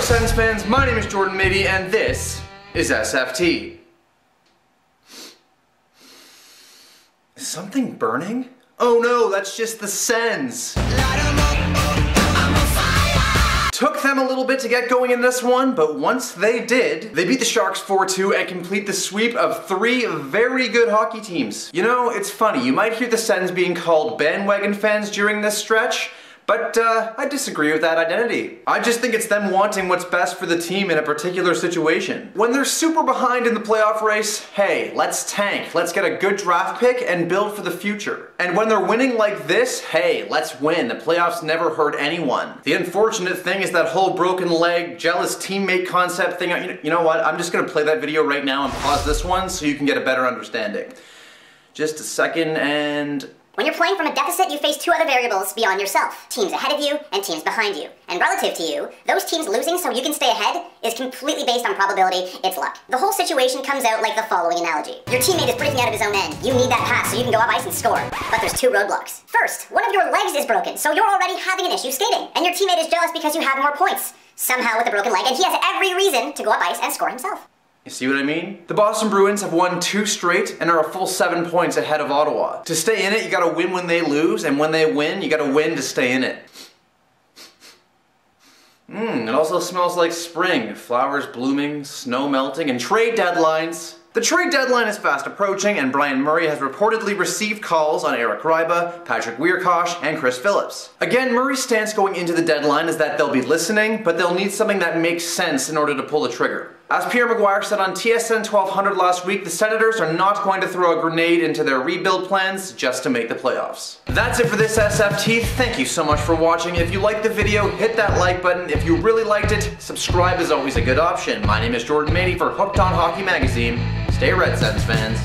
Sens fans, my name is Jordan Mady, and this is SFT. Is something burning? Oh no, that's just the Sens. Took them a little bit to get going in this one, but once they did, they beat the Sharks 4-2 and complete the sweep of 3 very good hockey teams. You know, it's funny, you might hear the Sens being called bandwagon fans during this stretch, but I disagree with that identity. I just think it's them wanting what's best for the team in a particular situation. When they're super behind in the playoff race, hey, let's tank, let's get a good draft pick and build for the future. And when they're winning like this, hey, let's win. The playoffs never hurt anyone. The unfortunate thing is that whole broken leg, jealous teammate concept thing. You know what, I'm just gonna play that video right now and pause this one so you can get a better understanding. Just a second and... When you're playing from a deficit, you face 2 other variables beyond yourself. Teams ahead of you and teams behind you. And relative to you, those teams losing so you can stay ahead is completely based on probability, it's luck. The whole situation comes out like the following analogy. Your teammate is breaking out of his own end. You need that pass so you can go up ice and score. But there's 2 roadblocks. First, one of your legs is broken, so you're already having an issue skating. And your teammate is jealous because you have more points. Somehow with a broken leg, and he has every reason to go up ice and score himself. You see what I mean? The Boston Bruins have won 2 straight and are a full 7 points ahead of Ottawa. To stay in it, you gotta win when they lose, and when they win, you gotta win to stay in it. It also smells like spring. Flowers blooming, snow melting, and trade deadlines. The trade deadline is fast approaching, and Brian Murray has reportedly received calls on Eric Ryba, Patrick Wierkosh, and Chris Phillips. Again, Murray's stance going into the deadline is that they'll be listening, but they'll need something that makes sense in order to pull the trigger. As Pierre McGuire said on TSN 1200 last week, the Senators are not going to throw a grenade into their rebuild plans just to make the playoffs. That's it for this SFT. Thank you so much for watching. If you liked the video, hit that like button. If you really liked it, subscribe is always a good option. My name is Jordan Mady for Hooked on Hockey Magazine. Stay red, Sens fans.